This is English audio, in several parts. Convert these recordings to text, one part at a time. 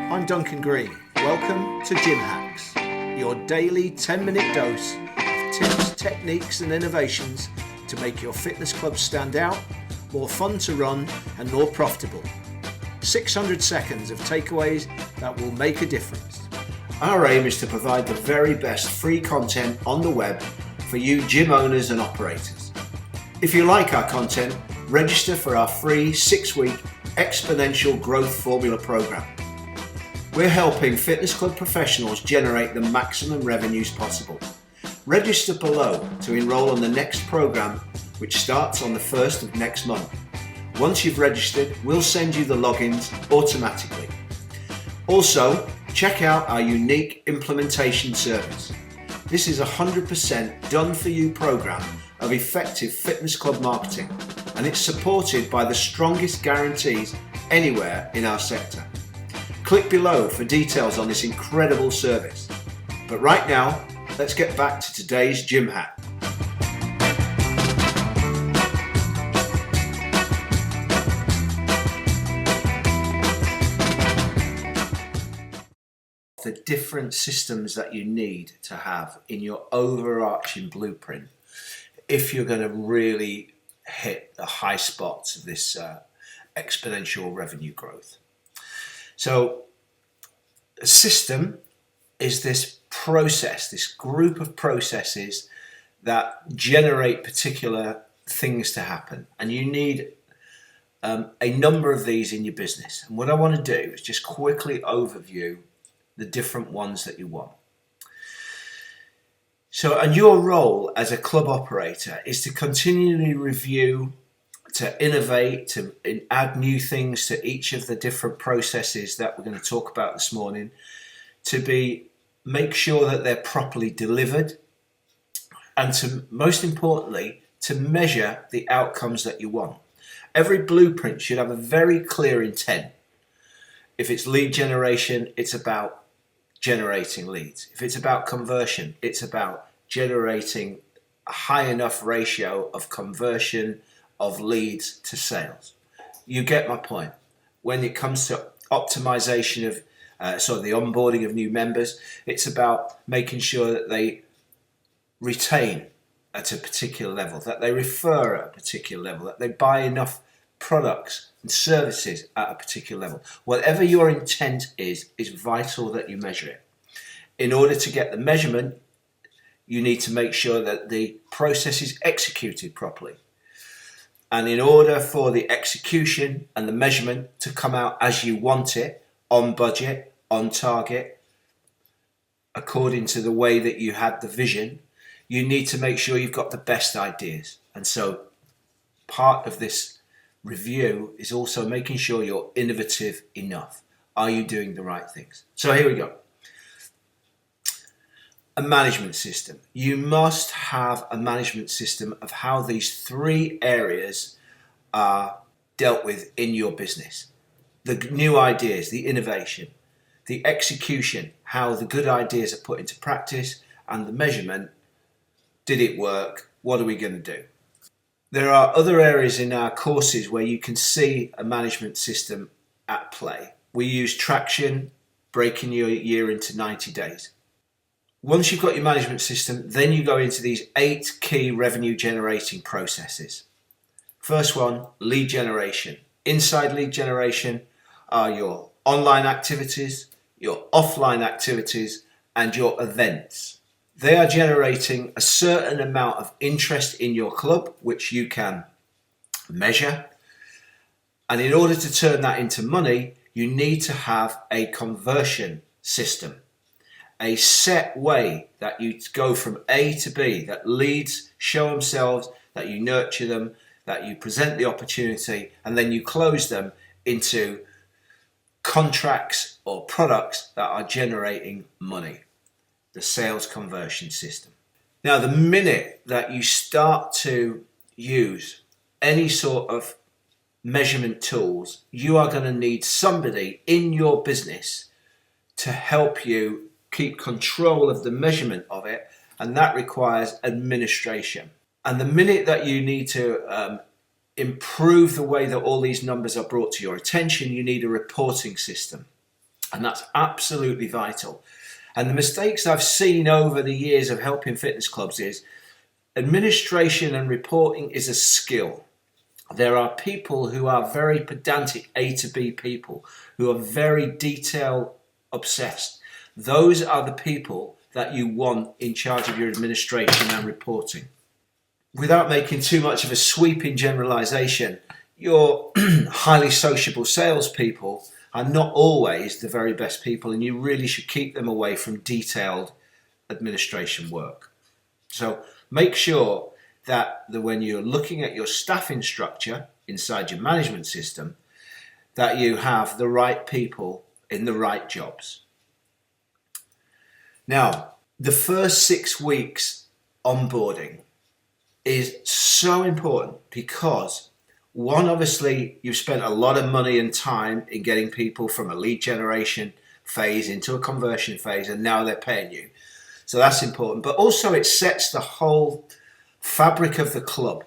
I'm Duncan Green. Welcome to Gym Hacks, your daily 10-minute dose of tips, techniques and innovations to make your fitness club stand out, more fun to run and more profitable. 600 seconds of takeaways that will make a difference. Our aim is to provide the very best free content on the web for you gym owners and operators. If you like our content, register for our free 6-week exponential growth formula program. We're helping fitness club professionals generate the maximum revenues possible. Register below to enroll on the next program, which starts on the 1st of next month. Once you've registered, we'll send you the logins automatically. Also, check out our unique implementation service. This is a 100% done-for-you program of effective fitness club marketing, and it's supported by the strongest guarantees anywhere in our sector. Click below for details on this incredible service. But right now, let's get back to today's gym hack. The different systems that you need to have in your overarching blueprint if you're going to really hit the high spots of this exponential revenue growth. So a system is this process, this group of processes that generate particular things to happen, and you need a number of these in your business. And what I want to do is just quickly overview the different ones that you want. So, and your role as a club operator is to continually review, to innovate, to add new things to each of the different processes that we're going to talk about this morning, to make sure that they're properly delivered, and to, most importantly, to measure the outcomes that you want. Every blueprint should have a very clear intent. If it's lead generation, it's about generating leads. If it's about conversion, it's about generating a high enough ratio of conversion of leads to sales. You get my point. When it comes to optimization of the onboarding of new members, it's about making sure that they retain at a particular level, that they refer at a particular level, that they buy enough products and services at a particular level. Whatever your intent is vital that you measure it. In order to get the measurement, you need to make sure that the process is executed properly. And in order for the execution and the measurement to come out as you want it, on budget, on target, according to the way that you had the vision, you need to make sure you've got the best ideas. And so part of this review is also making sure you're innovative enough. Are you doing the right things? So here we go. A management system. You must have a management system of how these three areas are dealt with in your business. The new ideas, the innovation, the execution, how the good ideas are put into practice, and the measurement. Did it work? What are we going to do? There are other areas in our courses where you can see a management system at play. We use traction, breaking your year into 90 days. Once you've got your management system, then you go into these 8 key revenue generating processes. First one, lead generation. Inside lead generation are your online activities, your offline activities, and your events. They are generating a certain amount of interest in your club, which you can measure. And in order to turn that into money, you need to have a conversion system. A set way that you go from A to B, that leads show themselves, that you nurture them, that you present the opportunity, and then you close them into contracts or products that are generating money. The sales conversion system. Now, the minute that you start to use any sort of measurement tools, you are going to need somebody in your business to help you keep control of the measurement of it, and that requires administration. And the minute that you need to improve the way that all these numbers are brought to your attention, you need a reporting system. And that's absolutely vital. And the mistakes I've seen over the years of helping fitness clubs is administration and reporting is a skill. There are people who are very pedantic A to B people who are very detail obsessed. Those are the people that you want in charge of your administration and reporting. Without making too much of a sweeping generalization, your highly sociable salespeople are not always the very best people, and you really should keep them away from detailed administration work. So make sure that when you're looking at your staffing structure inside your management system, that you have the right people in the right jobs. Now, the first 6 weeks onboarding is so important because, one, obviously you've spent a lot of money and time in getting people from a lead generation phase into a conversion phase, and now they're paying you. So that's important. But also it sets the whole fabric of the club.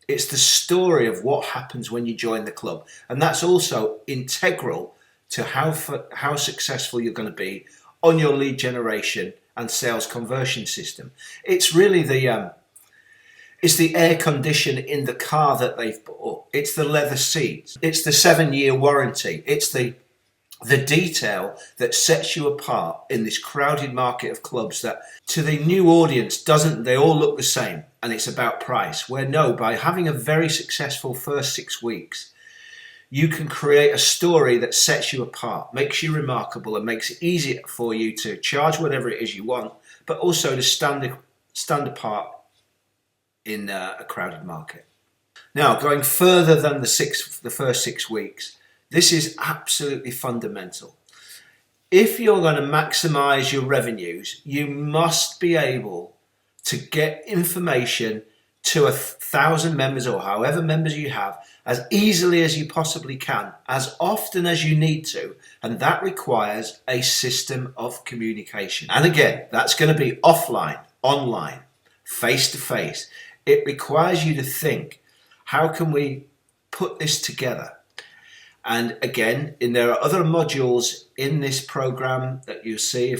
It's the story of what happens when you join the club. And that's also integral to how successful you're going to be on your lead generation and sales conversion system. It's really it's the air condition in the car that they've bought. It's the leather seats. It's the 7-year warranty. It's the detail that sets you apart in this crowded market of clubs that to the new audience they all look the same, and it's about price. Where no, by having a very successful first 6 weeks, you can create a story that sets you apart, makes you remarkable, and makes it easier for you to charge whatever it is you want, but also to stand apart in a crowded market. Now, going further than the first 6 weeks, this is absolutely fundamental. If you're going to maximize your revenues, you must be able to get information to 1,000 members or however members you have as easily as you possibly can, as often as you need to. And that requires a system of communication. And again, that's going to be offline, online, face to face. It requires you to think, how can we put this together? And again, there are other modules in this program that you see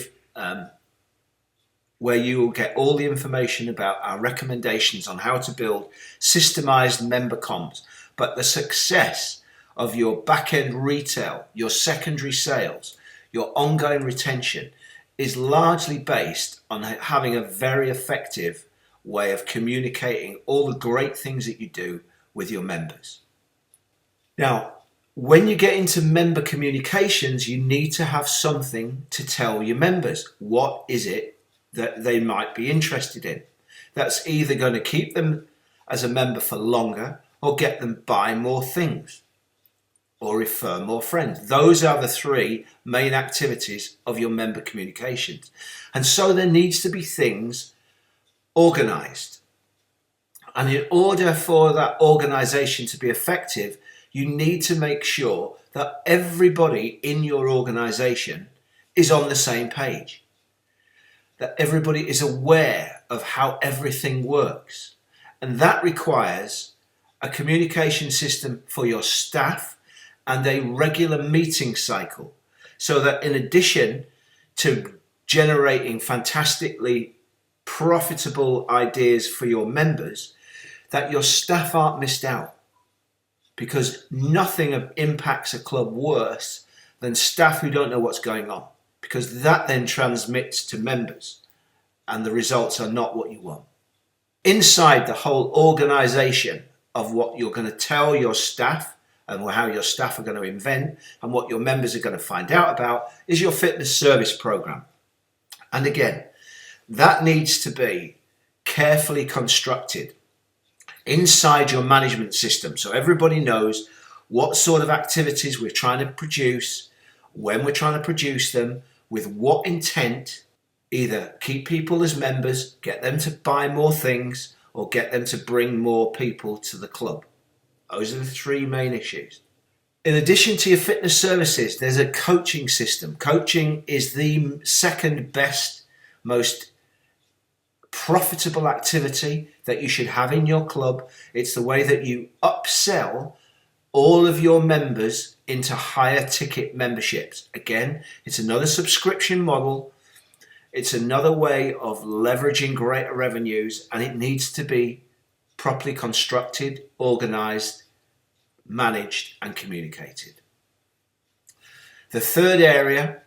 where you will get all the information about our recommendations on how to build systemized member comms. But the success of your back-end retail, your secondary sales, your ongoing retention is largely based on having a very effective way of communicating all the great things that you do with your members. Now, when you get into member communications, you need to have something to tell your members. What is it that they might be interested in? That's either going to keep them as a member for longer or get them buy more things or refer more friends. Those are the 3 main activities of your member communications. And so there needs to be things organized. And in order for that organization to be effective, you need to make sure that everybody in your organization is on the same page, that everybody is aware of how everything works. And that requires a communication system for your staff and a regular meeting cycle, so that in addition to generating fantastically profitable ideas for your members, that your staff aren't missed out. Because nothing impacts a club worse than staff who don't know what's going on, because that then transmits to members and the results are not what you want. Inside the whole organization of what you're going to tell your staff and how your staff are going to invent and what your members are going to find out about is your fitness service program. And again, that needs to be carefully constructed inside your management system, so everybody knows what sort of activities we're trying to produce, when we're trying to produce them, with what intent, either keep people as members, get them to buy more things, or get them to bring more people to the club. Those are the 3 main issues. In addition to your fitness services, there's a coaching system. Coaching is the second best, most profitable activity that you should have in your club. It's the way that you upsell all of your members into higher ticket memberships. Again, it's another subscription model. It's another way of leveraging greater revenues, and it needs to be properly constructed, organized, managed, and communicated. The third area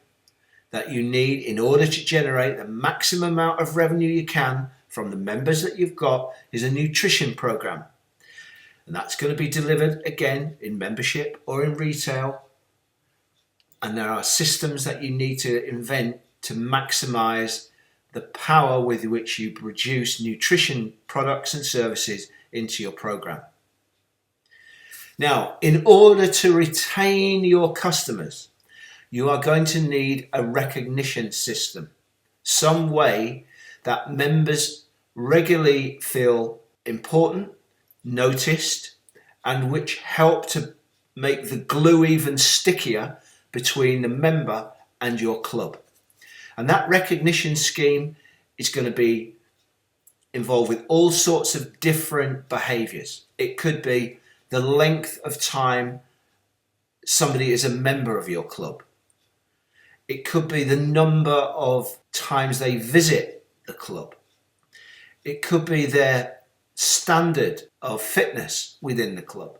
that you need in order to generate the maximum amount of revenue you can from the members that you've got is a nutrition program. And that's going to be delivered again in membership or in retail. And there are systems that you need to invent to maximize the power with which you produce nutrition products and services into your program. Now, in order to retain your customers, you are going to need a recognition system, some way that members regularly feel important, noticed, and which help to make the glue even stickier between the member and your club. And that recognition scheme is going to be involved with all sorts of different behaviors. It could be the length of time somebody is a member of your club. It could be the number of times they visit the club. It could be their standard of fitness within the club.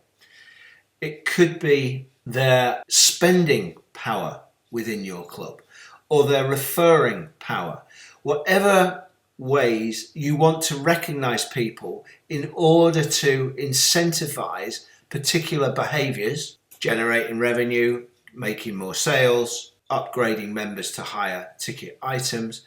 It could be their spending power within your club or their referring power. Whatever ways you want to recognize people in order to incentivize particular behaviors, generating revenue, making more sales, upgrading members to higher ticket items.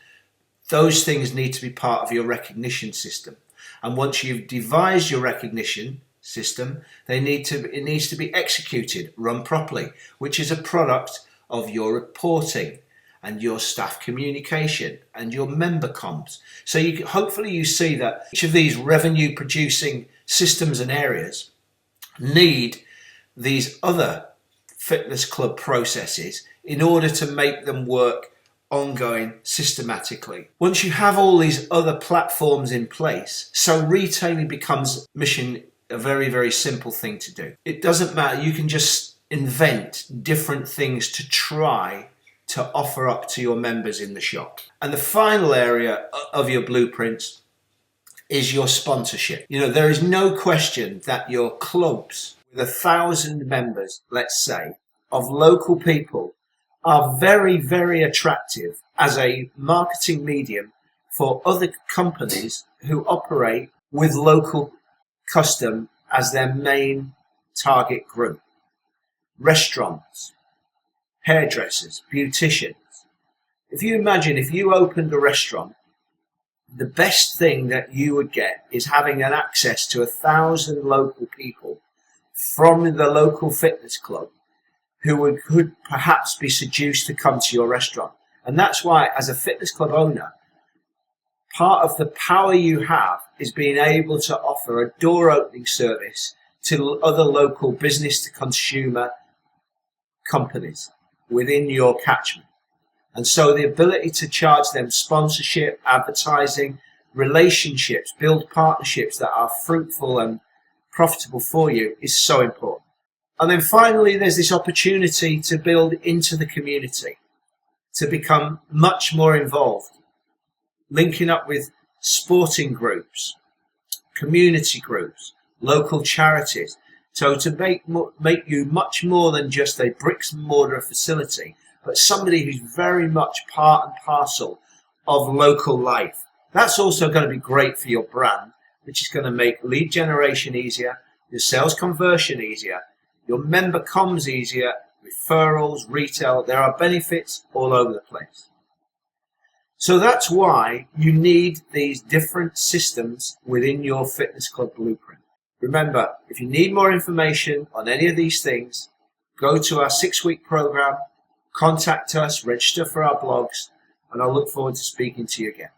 Those things need to be part of your recognition system. And once you've devised your recognition system, it needs to be executed, run properly, which is a product of your reporting and your staff communication and your member comms. So hopefully you see that each of these revenue producing systems and areas need these other fitness club processes in order to make them work ongoing systematically. Once you have all these other platforms in place, so retailing becomes a very, very simple thing to do. It doesn't matter. You can just invent different things to try to offer up to your members in the shop. And the final area of your blueprints is your sponsorship. There is no question that your clubs with 1,000 members, let's say, of local people are very, very attractive as a marketing medium for other companies who operate with local custom as their main target group. Restaurants, hairdressers, beauticians. If you imagine if you opened a restaurant, the best thing that you would get is having an access to 1,000 local people from the local fitness club who could perhaps be seduced to come to your restaurant. And that's why, as a fitness club owner, part of the power you have is being able to offer a door opening service to other local business to consumer companies within your catchment. And so the ability to charge them sponsorship, advertising, relationships, build partnerships that are fruitful and profitable for you is so important. And then finally, there's this opportunity to build into the community, to become much more involved, linking up with sporting groups, community groups, local charities. So to make you much more than just a bricks and mortar facility, but somebody who's very much part and parcel of local life. That's also going to be great for your brand, which is going to make lead generation easier, your sales conversion easier, your member comms easier, referrals, retail. There are benefits all over the place. So that's why you need these different systems within your fitness club blueprint. Remember, if you need more information on any of these things, go to our 6-week program, contact us, register for our blogs, and I'll look forward to speaking to you again.